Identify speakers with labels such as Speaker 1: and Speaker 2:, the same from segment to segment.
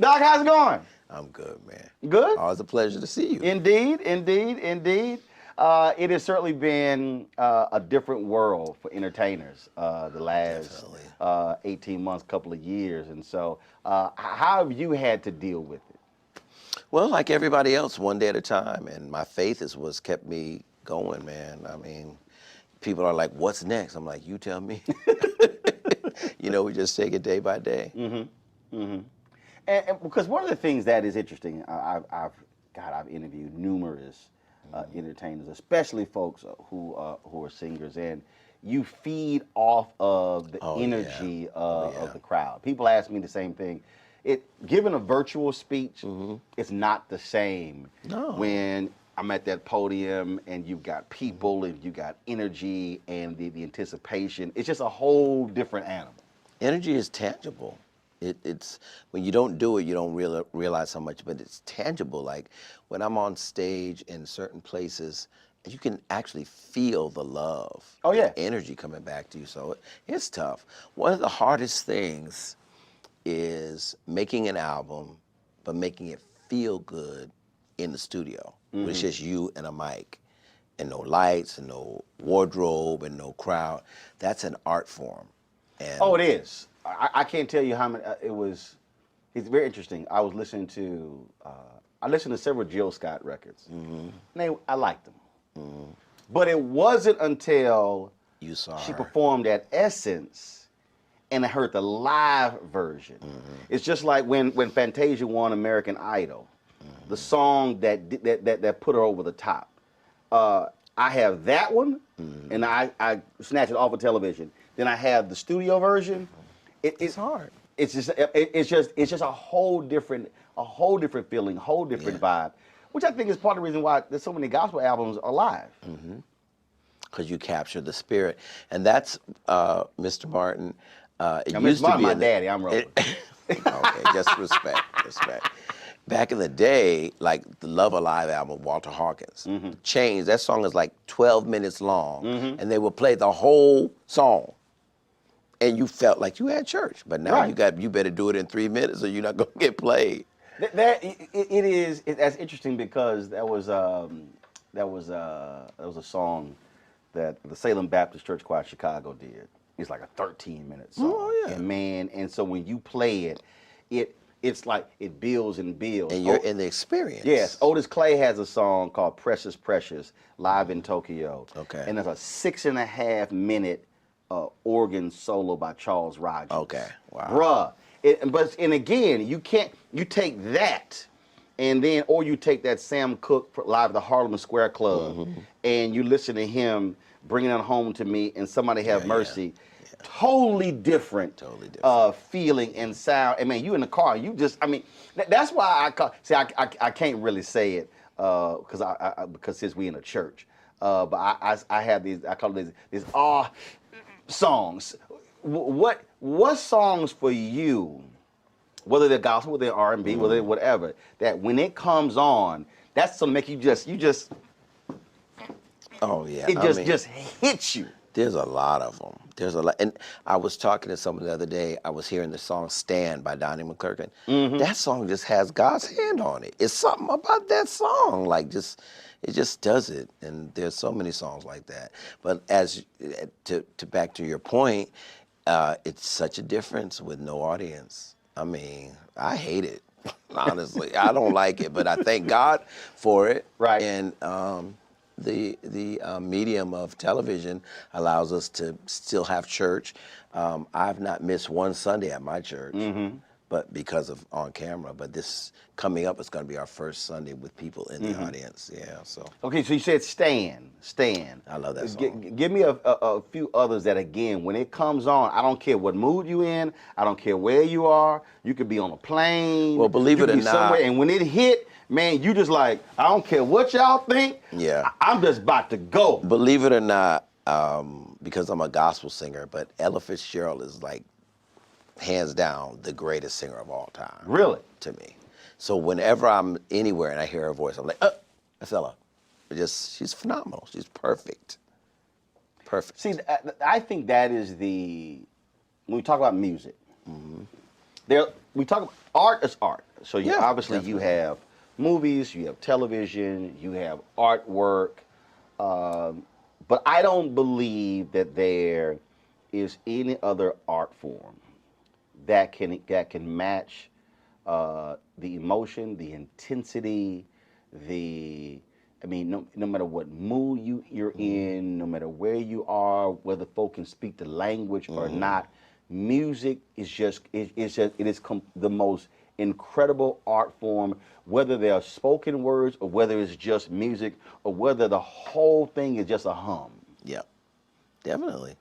Speaker 1: Doc, how's it going?
Speaker 2: I'm good, man.
Speaker 1: Good?
Speaker 2: Always a pleasure to see you.
Speaker 1: Indeed, indeed, indeed. It has certainly been a different world for entertainers the last 18 months, couple of years. And so how have you had to deal with it?
Speaker 2: Well, like everybody else, one day at a time. And my faith is what's kept me going, man. I mean, people are like, what's next? I'm like, you tell me. You know, we just take it day by day.
Speaker 1: Mm-hmm. Mm-hmm. And because one of the things that is interesting, I've interviewed numerous entertainers, especially folks who are singers, and you feed off of the energy of the crowd. People ask me the same thing. Given a virtual speech, it's not the same when I'm at that podium and you've got people and you got energy and the anticipation. It's just a whole different animal.
Speaker 2: Energy is tangible. It's when you don't do it, you don't realize how much, but it's tangible. Like when I'm on stage in certain places, you can actually feel the love, the energy coming back to you. So it's tough. One of the hardest things is making an album, but making it feel good in the studio. When it's just you and a mic, and no lights, and no wardrobe, and no crowd. That's an art form. And
Speaker 1: it is. I can't tell you how many, it's very interesting. I was listening to, I listened to several Jill Scott records. And I liked them. But it wasn't until she performed at Essence and I heard the live version. It's just like when Fantasia won American Idol, the song that put her over the top. I have that one, and I snatched it off of television. Then I have the studio version. It's hard. It's just a whole different feeling, whole different vibe, which I think is part of the reason why there's so many gospel albums are live.
Speaker 2: Because you capture the spirit, and that's Mr. Martin. It
Speaker 1: used to be my daddy. I'm rolling.
Speaker 2: Okay, just respect. Back in the day, like the Love Alive album, Walter Hawkins, Chains. That song is like 12 minutes long, and they would play the whole song. And you felt like you had church, but now you better do it in 3 minutes or you're not gonna get played.
Speaker 1: That's interesting because that was a song that the Salem Baptist Church Choir Chicago did. It's like a 13-minute song.
Speaker 2: Oh yeah.
Speaker 1: And man, and so when you play it's like it builds and builds.
Speaker 2: And you're in the experience.
Speaker 1: Yes, Otis Clay has a song called Precious Precious, live in Tokyo.
Speaker 2: Okay.
Speaker 1: And there's a 6.5-minute organ solo by Charles Rogers.
Speaker 2: Okay, wow.
Speaker 1: Bruh, and again, you take that, and then, or you take that Sam Cooke live at the Harlem Square Club, and you listen to him bringing it home to me, and Somebody Have Mercy. Yeah. Totally different feeling and sound. I mean, you in the car, you just, I mean, that's why I can't really say it because since we in a church, but I have these, I call it these songs. What songs for you, whether they're gospel, whether they're R&B, whether they're whatever, that when it comes on, that's to make you just
Speaker 2: oh yeah,
Speaker 1: it just hits you.
Speaker 2: There's a lot of them. There's a lot, and I was talking to someone the other day. I was hearing the song "Stand" by Donnie McClurkin. That song just has God's hand on it. It's something about that song, like it just does it. And there's so many songs like that. But as to back to your point, it's such a difference with no audience. I mean, I hate it, honestly. I don't like it, but I thank God for it.
Speaker 1: Right.
Speaker 2: And the medium of television allows us to still have church. I've not missed one Sunday at my church, but because of on camera. But this coming up is going to be our first Sunday with people in the audience. Yeah. So.
Speaker 1: Okay, so you said Stand.
Speaker 2: I love that song.
Speaker 1: Give me a few others that, again, when it comes on, I don't care what mood you in. I don't care where you are. You could be on a plane.
Speaker 2: Well, believe it or not,
Speaker 1: somewhere, and when it hit, man, you just like, I don't care what y'all think.
Speaker 2: Yeah.
Speaker 1: I'm just about to go.
Speaker 2: Believe it or not, because I'm a gospel singer, but Ella Fitzgerald is like, hands down, the greatest singer of all time.
Speaker 1: Really?
Speaker 2: To me. So whenever I'm anywhere and I hear her voice, I'm like, that's Ella. She's phenomenal. She's perfect. Perfect.
Speaker 1: See, I think that is when we talk about music, we talk about art is art. So you
Speaker 2: Yeah,
Speaker 1: obviously you
Speaker 2: definitely.
Speaker 1: have movies, you have television, you have artwork, but I don't believe that there is any other art form that can match the emotion, the intensity, the I mean, no matter what mood you're in, no matter where you are, whether folk can speak the language or not, music is the most incredible art form. Whether they are spoken words or whether it's just music or whether the whole thing is just a hum.
Speaker 2: Yeah, definitely.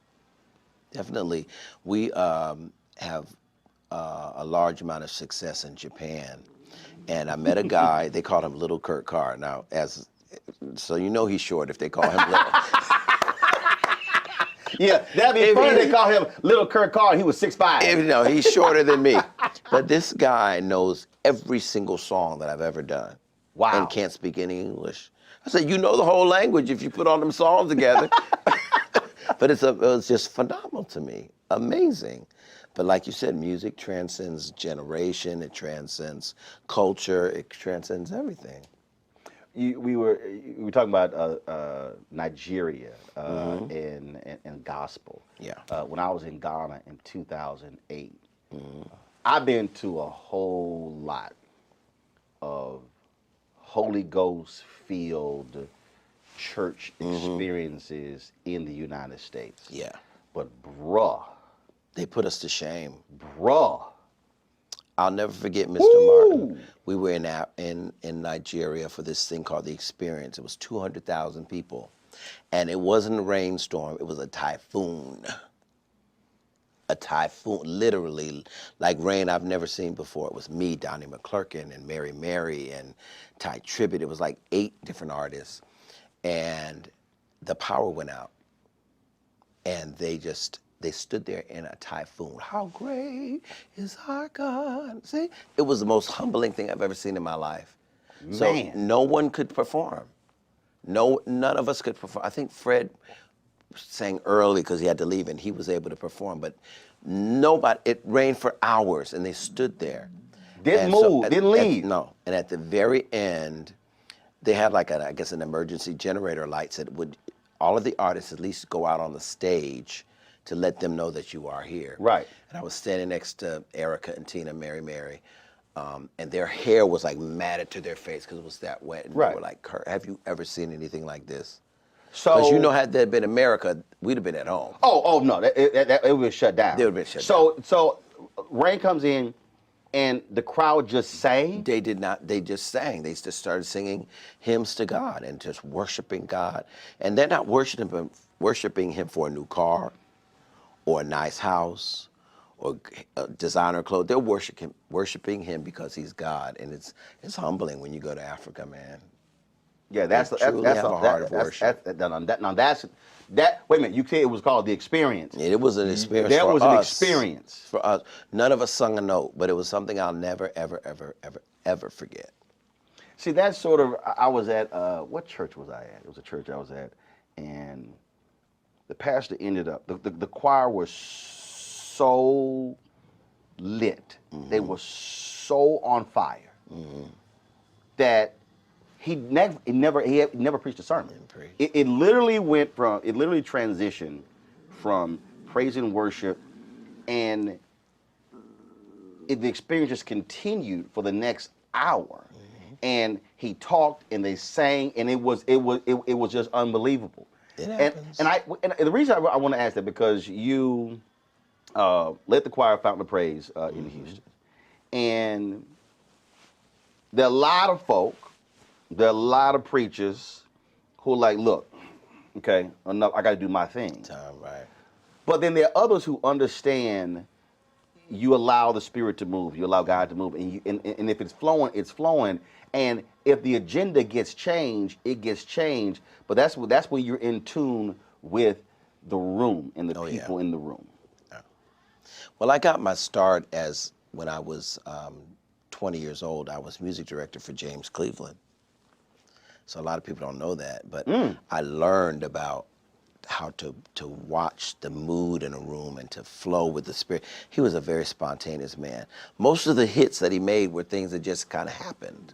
Speaker 2: Definitely. We have a large amount of success in Japan. And I met a guy, they called him Little Kurt Carr. Now, so you know he's short if they call him Little.
Speaker 1: Yeah, that'd be funny. They call him Little Kurt Carr. And he was 6'5".
Speaker 2: No, he's shorter than me. But this guy knows every single song that I've ever done.
Speaker 1: Wow.
Speaker 2: And can't speak any English. I said, you know the whole language if you put all them songs together. But it was just phenomenal to me, amazing. But like you said, music transcends generation, it transcends culture, it transcends everything.
Speaker 1: We were talking about Nigeria and gospel.
Speaker 2: Yeah.
Speaker 1: When I was in Ghana in 2008, I've been to a whole lot of Holy Ghost filled church experiences in the United States.
Speaker 2: Yeah.
Speaker 1: But bruh,
Speaker 2: They put us to shame. I'll never forget Mr. Martin. We were in Nigeria for this thing called the Experience. It was 200,000 people. And it wasn't a rainstorm, it was a typhoon. A typhoon, literally, like rain I've never seen before. It was me, Donnie McClurkin, and Mary Mary, and Ty Tribbett. It was like 8 different artists. And the power went out. And they stood there in a typhoon. How great is our God? See, it was the most humbling thing I've ever seen in my life. So no one could perform. None of us could perform. I think Fred sang early because he had to leave and he was able to perform, but nobody, it rained for hours and they stood there.
Speaker 1: Didn't move, didn't leave.
Speaker 2: No, and at the very end, they had like I guess an emergency generator light that would, all of the artists at least go out on the stage to let them know that you are here.
Speaker 1: Right.
Speaker 2: And I was standing next to Erica and Tina, Mary Mary, and their hair was like matted to their face because it was that wet. And
Speaker 1: right.
Speaker 2: They were like, Kurt, have you ever seen anything like this?
Speaker 1: So,
Speaker 2: because you know, had that been America, we'd have been at home.
Speaker 1: Oh no, it would have shut down.
Speaker 2: They would have been shut down.
Speaker 1: So rain comes in, and the crowd just sang.
Speaker 2: They did not. They just sang. They just started singing hymns to God and just worshiping God. And they're not worshiping Him for a new car, or a nice house, or designer clothes. They're worshiping Him because He's God, and it's humbling when you go to Africa, man.
Speaker 1: Yeah, that's
Speaker 2: a heart of worship.
Speaker 1: Wait a minute, you said it was called the Experience.
Speaker 2: It was an experience.
Speaker 1: That
Speaker 2: for
Speaker 1: was
Speaker 2: us,
Speaker 1: an experience
Speaker 2: for us. None of us sung a note, but it was something I'll never, ever, ever, ever, ever forget.
Speaker 1: See, that's sort of. I was at what church was I at? It was a church I was at, and the pastor ended up. The choir was so lit. Mm-hmm. They were so on fire that. He never preached a sermon. It literally transitioned from praise and worship, and the experience just continued for the next hour. Mm-hmm. And he talked, and they sang, and it was just unbelievable.
Speaker 2: It happens.
Speaker 1: And the reason I want to ask that because you led the choir Fountain of Praise in Houston, and there are a lot of folk. There are a lot of preachers who are like, look, okay, enough, I got to do my thing.
Speaker 2: Right.
Speaker 1: But then there are others who understand you allow the Spirit to move, you allow God to move, and if it's flowing, it's flowing. And if the agenda gets changed, it gets changed. But that's when you're in tune with the room and the people in the room.
Speaker 2: Yeah. Well, I got my start when I was 20 years old. I was music director for James Cleveland. So a lot of people don't know that, but I learned about how to watch the mood in a room and to flow with the spirit. He was a very spontaneous man. Most of the hits that he made were things that just kind of happened.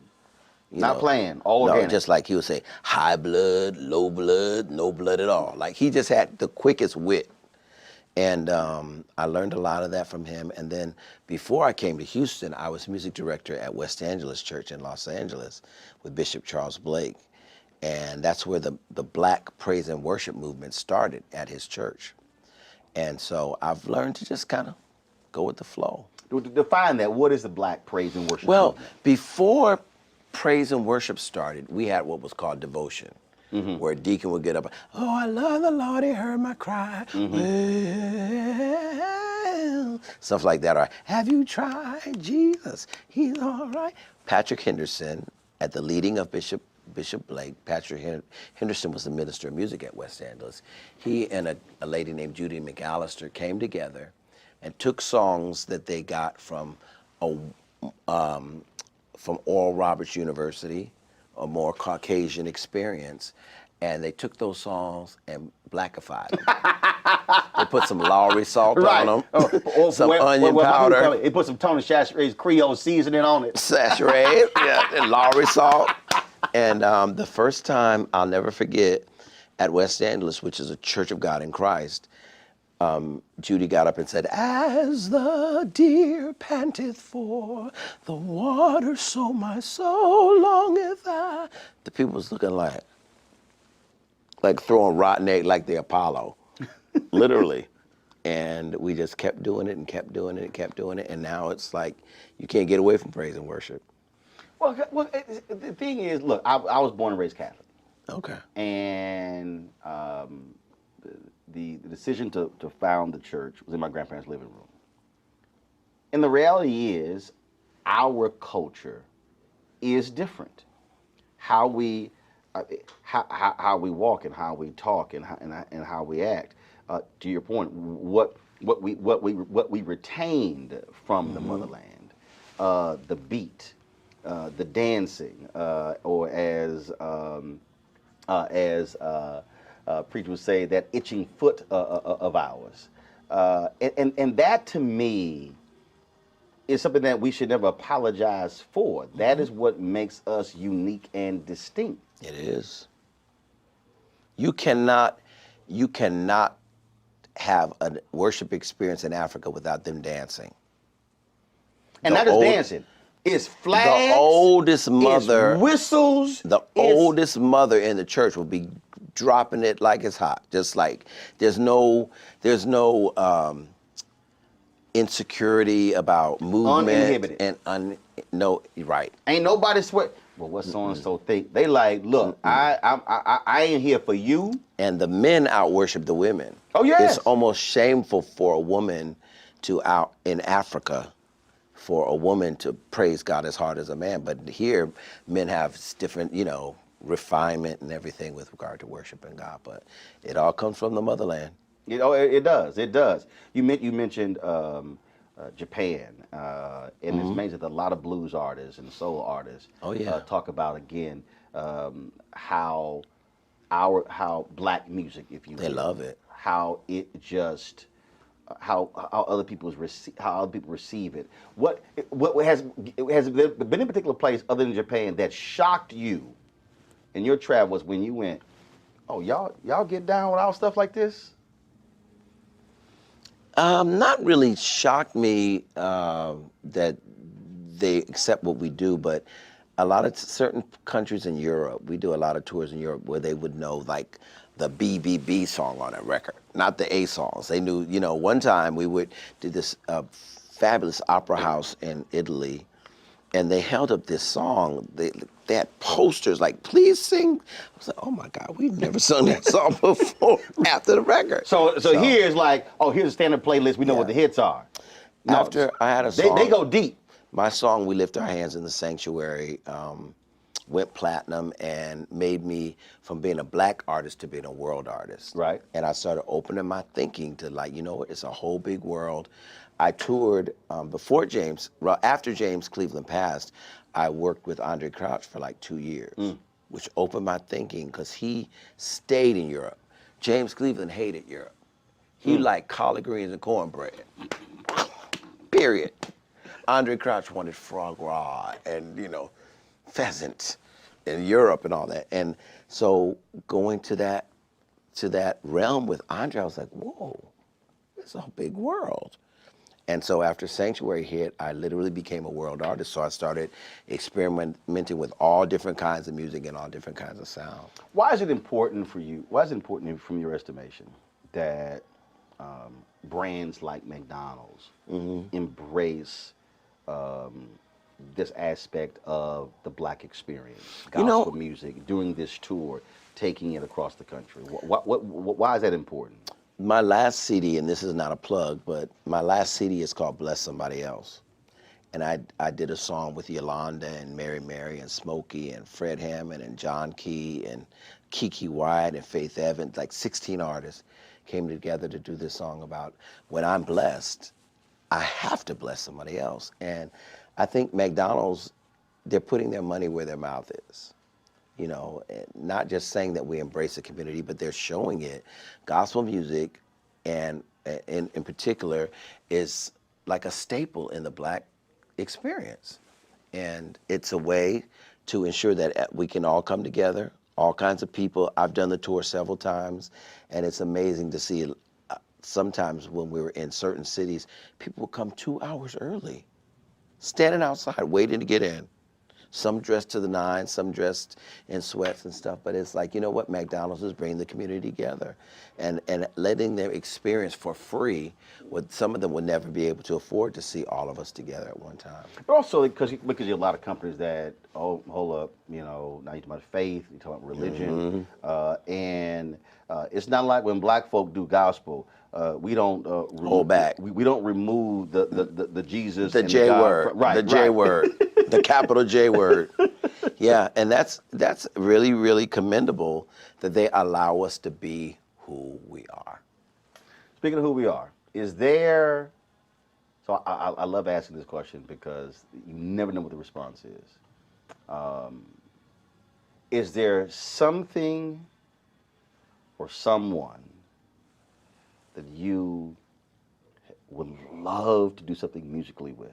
Speaker 1: Not planned, all
Speaker 2: no,
Speaker 1: organic.
Speaker 2: just like he would say, high blood, low blood, no blood at all. Like he just had the quickest wit. And I learned a lot of that from him. And then before I came to Houston, I was music director at West Angeles Church in Los Angeles with Bishop Charles Blake. And that's where the Black praise and worship movement started at his church. And so I've learned to just kind of go with the flow.
Speaker 1: Define that. What is the Black praise and worship
Speaker 2: Well,
Speaker 1: movement?
Speaker 2: before praise and worship started, we had what was called devotion. Where a deacon would get up, oh, I love the Lord, he heard my cry. Well, stuff like that. Or, have you tried Jesus? He's all right. Patrick Henderson, at the leading of Bishop Blake, Patrick Henderson was the minister of music at West Angeles. He and a lady named Judy McAllister came together and took songs that they got from Oral Roberts University, a more Caucasian experience, and they took those songs and blackified them. They put some Lowry salt on them, some onion powder.
Speaker 1: They put some Tony Chachere's Creole seasoning on it.
Speaker 2: Chachere's, yeah, and Lowry salt. And the first time, I'll never forget, at West Angeles, which is a Church of God in Christ, Judy got up and said, as the deer panteth for the water, so my soul longeth I. The people was looking like throwing rotten egg like the Apollo, literally. And we just kept doing it and kept doing it and kept doing it. And now it's like you can't get away from praise and worship.
Speaker 1: Well, the thing is, look, I was born and raised Catholic.
Speaker 2: Okay.
Speaker 1: And the decision to found the church was in my grandparents' living room. And the reality is, our culture is different. How we walk and how we talk and how we act. To your point, what we retained from the motherland, the beat, the dancing, or as preachers would say, that itching foot of ours, and that to me is something that we should never apologize for. That is what makes us unique and distinct.
Speaker 2: It is. You cannot have a worship experience in Africa without them dancing.
Speaker 1: And not just dancing. It's flags.
Speaker 2: The oldest mother.
Speaker 1: It's whistles.
Speaker 2: The oldest mother in the church will be dropping it like it's hot. Just like there's no insecurity about movement.
Speaker 1: Uninhibited.
Speaker 2: And no, right.
Speaker 1: Ain't nobody sweat. Well, what so and so think? They like, look, I ain't here for you.
Speaker 2: And the men out worship the women.
Speaker 1: Oh yes.
Speaker 2: It's almost shameful for a woman in Africa, for a woman to praise God as hard as a man. But here, men have different, refinement and everything with regard to worshiping God. But it all comes from the motherland.
Speaker 1: It does. It does. You mentioned Japan, and it's amazing that a lot of blues artists and soul artists talk about again how black music, if you will,
Speaker 2: they love it,
Speaker 1: how it just how other people receive it. What has there been a particular place other than Japan that shocked you in your travels when you went, oh y'all get down with all stuff like this?
Speaker 2: Not really shocked me that they accept what we do, but a lot of certain countries in Europe, we do a lot of tours in Europe where they would know like the BBB song on a record, not the A songs. They knew, one time we did this fabulous opera house in Italy, and they held up this song. They had posters like, please sing. I was like, oh my God, we've never sung that song before after the record.
Speaker 1: So here's like, here's a standard playlist. We know what the hits are. No,
Speaker 2: after I had a song.
Speaker 1: They go deep.
Speaker 2: My song, We Lift Our Hands in the Sanctuary, went platinum and made me from being a black artist to being a world artist.
Speaker 1: Right.
Speaker 2: And I started opening my thinking to like, it's a whole big world. I toured after James Cleveland passed, I worked with Andre Crouch for like 2 years, which opened my thinking because he stayed in Europe. James Cleveland hated Europe. He liked collard greens and cornbread. Period. Andre Crouch wanted frog raw and, pheasant in Europe and all that. And so going to that realm with Andre, I was like, whoa, it's a big world. And so after Sanctuary hit, I literally became a world artist. So I started experimenting with all different kinds of music and all different kinds of sound.
Speaker 1: Why is it important for you? Why is it important from your estimation that brands like McDonald's embrace this aspect of the Black experience, gospel music, doing this tour, taking it across the country? Why is that important?
Speaker 2: My last CD, and this is not a plug, but my last CD is called Bless Somebody Else. And I did a song with Yolanda and Mary and Smokey and Fred Hammond and John Key and Kiki Wyatt and Faith Evans, like 16 artists came together to do this song about when I'm blessed, I have to bless somebody else. And I think McDonald's, they're putting their money where their mouth is. Not just saying that we embrace the community, but they're showing it. Gospel music, and in particular, is like a staple in the Black experience. And it's a way to ensure that we can all come together, all kinds of people. I've done the tour several times, and it's amazing to see sometimes when we were in certain cities, people would come 2 hours early, standing outside waiting to get in. Some dressed to the nines, some dressed in sweats and stuff, but it's like, you know what, McDonald's is bringing the community together and letting them experience for free what some of them would never be able to afford to see all of us together at one time.
Speaker 1: But also because you have a lot of companies that, hold up, now you're talking about faith, you're talking about religion, and it's not like when Black folk do gospel, we don't
Speaker 2: hold back.
Speaker 1: We don't remove the Jesus,
Speaker 2: the
Speaker 1: and
Speaker 2: J
Speaker 1: the
Speaker 2: word,
Speaker 1: right,
Speaker 2: the J
Speaker 1: right.
Speaker 2: word, the capital J word. Yeah, and that's really, really commendable that they allow us to be who we are.
Speaker 1: Speaking of who we are, is there? So I love asking this question because you never know what the response is. Is there something or someone that you would love to do something musically with?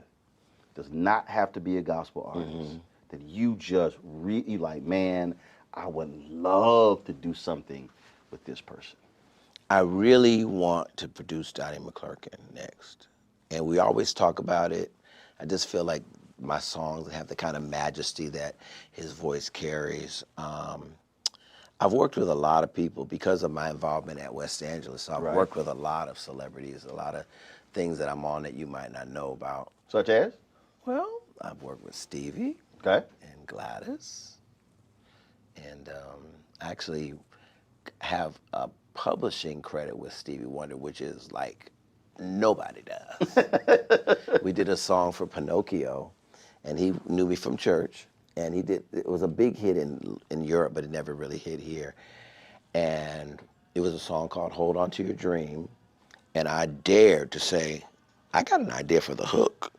Speaker 1: Does not have to be a gospel artist. That you just really like, man, I would love to do something with this person.
Speaker 2: I really want to produce Donnie McClurkin next. And we always talk about it. I just feel like my songs have the kind of majesty that his voice carries. I've worked with a lot of people because of my involvement at West Angeles. So I've worked with a lot of celebrities, a lot of things that I'm on that you might not know about.
Speaker 1: Such as?
Speaker 2: Well, I've worked with Stevie
Speaker 1: Okay.
Speaker 2: and Gladys, and actually have a publishing credit with Stevie Wonder, which is like nobody does. We did a song for Pinocchio, and he knew me from church, and it was a big hit in Europe, but it never really hit here. And it was a song called Hold On to Your Dream, and I dared to say, I got an idea for the hook.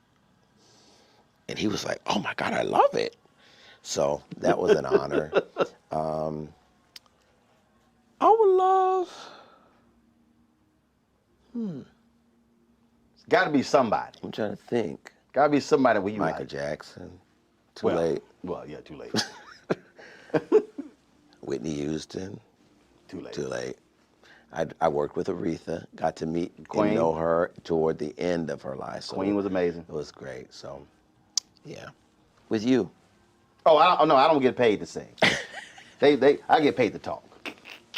Speaker 2: And he was like, oh my God, I love it. So that was an honor. I would love,
Speaker 1: It's got to be somebody.
Speaker 2: I'm trying to think.
Speaker 1: Got to be somebody where you
Speaker 2: Michael
Speaker 1: like.
Speaker 2: Jackson, too late.
Speaker 1: Well, yeah, too late.
Speaker 2: Whitney Houston,
Speaker 1: Too late.
Speaker 2: too late. I worked with Aretha, got to meet
Speaker 1: Queen.
Speaker 2: and know her toward the end of her life. So
Speaker 1: Queen was amazing.
Speaker 2: it was great. So, yeah. With you.
Speaker 1: Oh, no, I don't get paid to sing. I get paid to talk.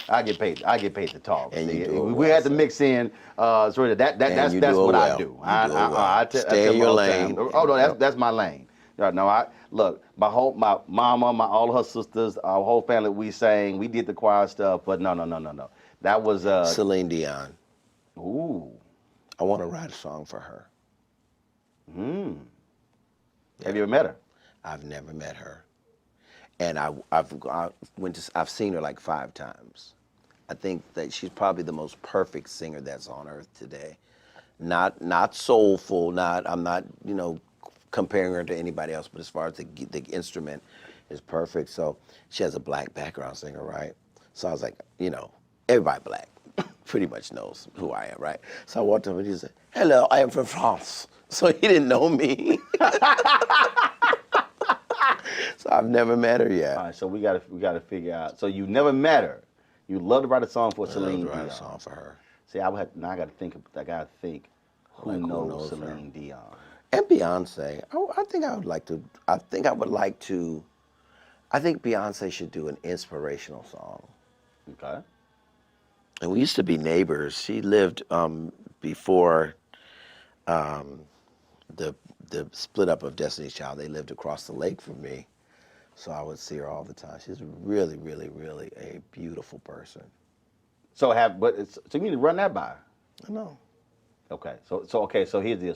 Speaker 1: I get paid to talk.
Speaker 2: And you do it
Speaker 1: we
Speaker 2: well,
Speaker 1: had to
Speaker 2: sir.
Speaker 1: mix in sort of that's
Speaker 2: you
Speaker 1: that's
Speaker 2: do it
Speaker 1: what I
Speaker 2: well.
Speaker 1: do.
Speaker 2: You do it well.
Speaker 1: I
Speaker 2: Stay
Speaker 1: tell
Speaker 2: in your
Speaker 1: all the time.
Speaker 2: lane.
Speaker 1: Oh no, that's my lane. No, look, my mama, all her sisters, our whole family, we sang, we did the choir stuff, but no. That was
Speaker 2: Celine Dion.
Speaker 1: ooh.
Speaker 2: I want to write a song for her.
Speaker 1: Have you ever met her?
Speaker 2: I've never met her, and I've seen her like 5 times. I think that she's probably the most perfect singer that's on earth today. Not soulful. I'm not comparing her to anybody else, but as far as the instrument is perfect. So she has a black background singer, right? So I was like, everybody black pretty much knows who I am, right? So I walked up and he said, "Hello, I am from France." So he didn't know me. So I've never met her yet.
Speaker 1: All right, so we gotta figure out. So you never met her. You love to write a song for Celine Dion.
Speaker 2: Write a song for her.
Speaker 1: See, I gotta think who
Speaker 2: Like, who
Speaker 1: knows
Speaker 2: knows
Speaker 1: Celine Dion.
Speaker 2: And Beyonce. I think I would like to. I think Beyonce should do an inspirational song.
Speaker 1: Okay.
Speaker 2: And we used to be neighbors. She lived before the split up of Destiny's Child. They lived across the lake from me, so I would see her all the time. She's really, really, really a beautiful person.
Speaker 1: So you need to run that by her.
Speaker 2: I know.
Speaker 1: Okay. So here's the deal.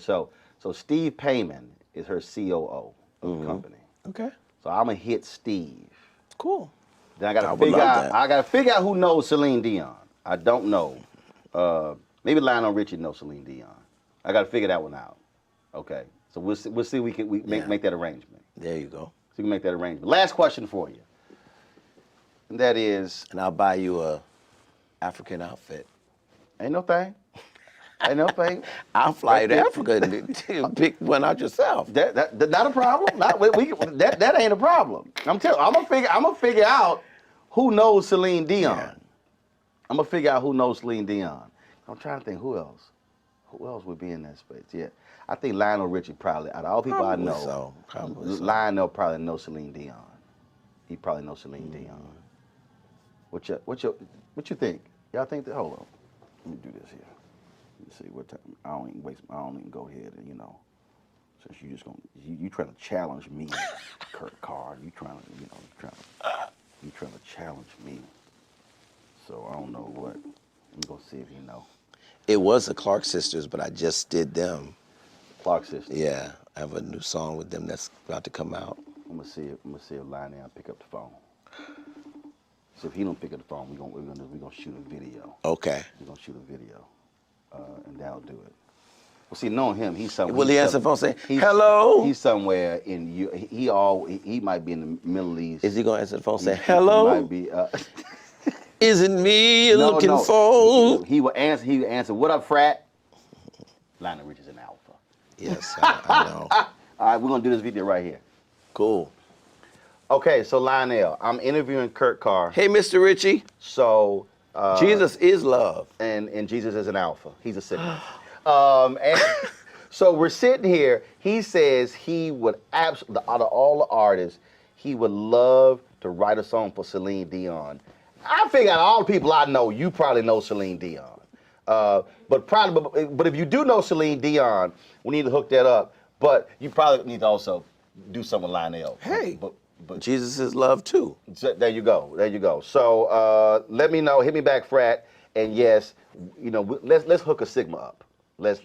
Speaker 1: So Steve Payman is her COO of the company.
Speaker 2: Okay.
Speaker 1: So I'm gonna hit Steve.
Speaker 2: Cool.
Speaker 1: Then I
Speaker 2: would love that.
Speaker 1: gotta figure out who knows Celine Dion. I don't know. Maybe Lionel Richie knows Celine Dion. I gotta figure that one out. Okay. So we'll see we can make that arrangement.
Speaker 2: There you go.
Speaker 1: So we can make that arrangement. Last question for you. And that is,
Speaker 2: And I'll buy you a African outfit.
Speaker 1: ain't no thing. Ain't no thing.
Speaker 2: I'll fly you to Africa and pick one out yourself.
Speaker 1: That not a problem. That ain't a problem. I'm gonna figure out who knows Celine Dion.
Speaker 2: Yeah.
Speaker 1: I'm gonna figure out who knows Celine Dion. I'm trying to think who else. Who else would be in that space? Yeah, I think Lionel Richie probably. Out of all people
Speaker 2: Probably
Speaker 1: I know,
Speaker 2: so. Probably so.
Speaker 1: Lionel probably knows Celine Dion. He probably knows Celine Dion. What you think? Y'all think that? Hold on. Let me do this here. Let me see what time. I don't even go ahead and since you just you trying to challenge me, Carr. You trying to challenge me. So I don't know what. Let me go see if you know.
Speaker 2: It was the Clark sisters, but I just did them.
Speaker 1: Clark sisters.
Speaker 2: Yeah, I have a new song with them that's about to come out.
Speaker 1: I'm gonna see if Lionel pick up the phone. So if he don't pick up the phone, we're gonna shoot a video.
Speaker 2: Okay.
Speaker 1: We're gonna shoot a video, and that'll do it. Well, see, knowing him, he's somewhere.
Speaker 2: Will he answer the phone saying, "Hello"?
Speaker 1: He's somewhere in you. He might be in the Middle East.
Speaker 2: Is he gonna answer the phone saying, "Hello"?
Speaker 1: He might be.
Speaker 2: Is it me you're looking
Speaker 1: no.
Speaker 2: for?
Speaker 1: He will answer. He will answer. What up, frat? Lionel Richie's an alpha.
Speaker 2: Yes, I know.
Speaker 1: All right, we're gonna do this video right here.
Speaker 2: Cool.
Speaker 1: Okay, so Lionel, I'm interviewing Kurt Carr.
Speaker 2: Hey, Mr. Richie.
Speaker 1: So
Speaker 2: Jesus is love.
Speaker 1: and Jesus is an alpha. He's a Sigma. And so we're sitting here. He says he would absolutely, out of all the artists, he would love to write a song for Celine Dion. I figure out all the people I know, you probably know Celine Dion. But if you do know Celine Dion, we need to hook that up. But you probably need to also do something with Lionel.
Speaker 2: Hey,
Speaker 1: but
Speaker 2: Jesus is love too.
Speaker 1: so there you go. So let me know. Hit me back, frat. And yes, let's hook a Sigma up. Let's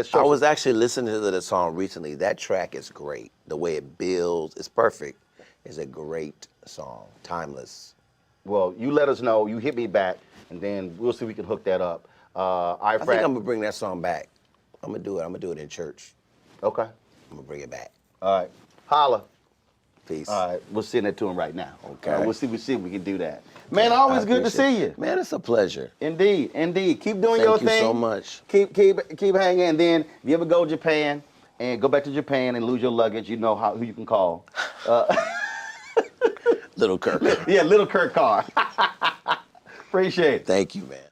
Speaker 1: show.
Speaker 2: I was actually listening to the song recently. That track is great. The way it builds, it's perfect. It's a great song, timeless.
Speaker 1: Well, you let us know. You hit me back, and then we'll see if we can hook that up.
Speaker 2: I think I'm gonna bring that song back. I'm gonna do it. I'm gonna do it in church.
Speaker 1: Okay.
Speaker 2: I'm gonna bring it back.
Speaker 1: All right. Holla.
Speaker 2: Peace.
Speaker 1: All right. We'll send it to him right now.
Speaker 2: Okay.
Speaker 1: We'll see if we can do that. Man, always good to see you.
Speaker 2: Man, it's a pleasure.
Speaker 1: Indeed. Keep doing your thing.
Speaker 2: Thank you so much.
Speaker 1: Keep hanging. And then if you ever go to Japan and go back to Japan and lose your luggage, you know who you can call.
Speaker 2: Little Kirk.
Speaker 1: Yeah, little Kurt Carr. Appreciate it.
Speaker 2: Thank you, man.